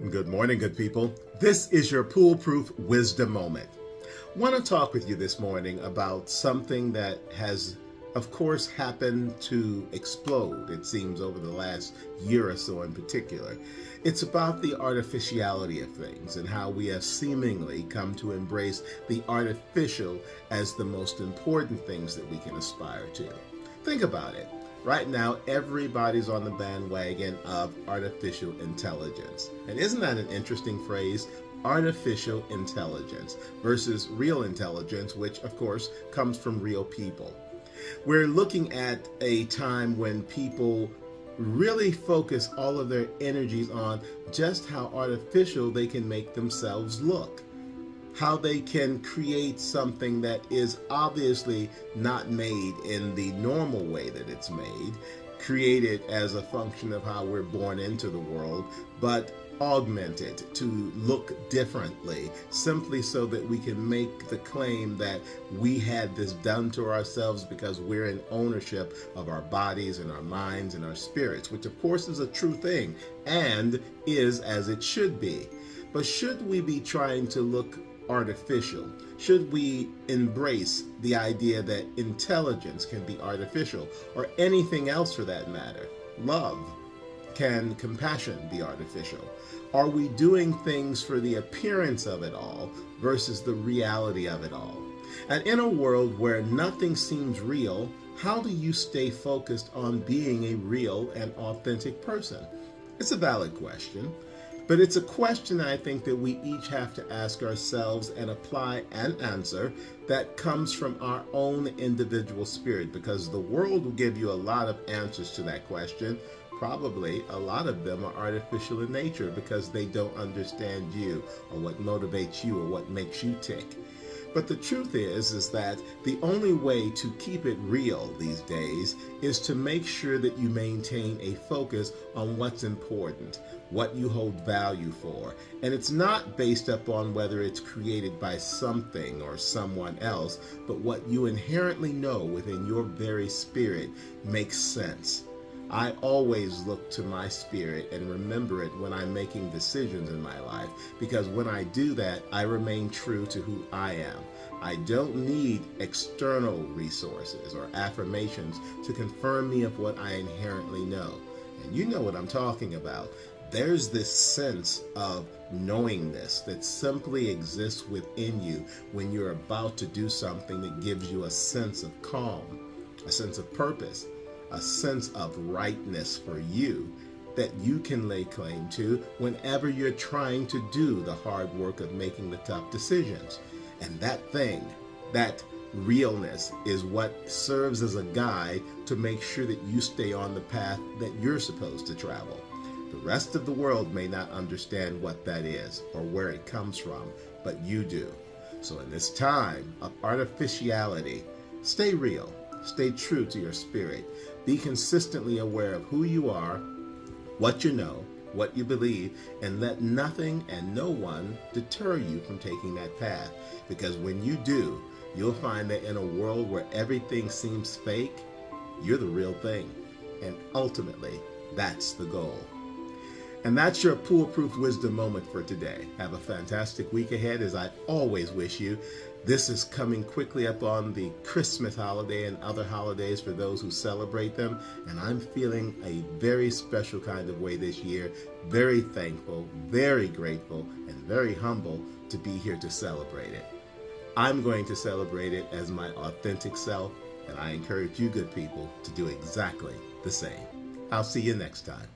Good morning, good people. This is your Poolproof Wisdom Moment. I want to talk with you this morning about something that has, of course, happened to explode, it seems, over the last year or so in particular. It's about the artificiality of things and how we have seemingly come to embrace the artificial as the most important things that we can aspire to. Think about it. Right now, everybody's on the bandwagon of artificial intelligence. And isn't that an interesting phrase? Artificial intelligence versus real intelligence, which of course comes from real people. We're looking at a time when people really focus all of their energies on just how artificial they can make themselves look. How they can create something that is obviously not made in the normal way that it's made, created as a function of how we're born into the world, but augmented to look differently, simply so that we can make the claim that we had this done to ourselves because we're in ownership of our bodies and our minds and our spirits, which of course is a true thing and is as it should be. But should we be trying to look artificial? Should we embrace the idea that intelligence can be artificial, or anything else for that matter? Love, can compassion be artificial? Are we doing things for the appearance of it all versus the reality of it all? And in a world where nothing seems real, how do you stay focused on being a real and authentic person? It's a valid question. But it's a question I think that we each have to ask ourselves and apply an answer that comes from our own individual spirit, because the world will give you a lot of answers to that question. Probably a lot of them are artificial in nature because they don't understand you or what motivates you or what makes you tick. But the truth is that the only way to keep it real these days is to make sure that you maintain a focus on what's important, what you hold value for. And it's not based upon whether it's created by something or someone else, but what you inherently know within your very spirit makes sense. I always look to my spirit and remember it when I'm making decisions in my life, because when I do that, I remain true to who I am. I don't need external resources or affirmations to confirm me of what I inherently know. And you know what I'm talking about. There's this sense of knowingness that simply exists within you when you're about to do something that gives you a sense of calm, a sense of purpose, a sense of rightness for you that you can lay claim to whenever you're trying to do the hard work of making the tough decisions. And that thing, that realness, is what serves as a guide to make sure that you stay on the path that you're supposed to travel. The rest of the world may not understand what that is or where it comes from, but you do. So in this time of artificiality, stay real. Stay true to your spirit. Be consistently aware of who you are, what you know, what you believe, and let nothing and no one deter you from taking that path. Because when you do, you'll find that in a world where everything seems fake, you're the real thing. And ultimately, that's the goal. And that's your Poolproof Wisdom Moment for today. Have a fantastic week ahead, as I always wish you. This is coming quickly up on the Christmas holiday and other holidays for those who celebrate them. And I'm feeling a very special kind of way this year. Very thankful, very grateful, and very humble to be here to celebrate it. I'm going to celebrate it as my authentic self, and I encourage you good people to do exactly the same. I'll see you next time.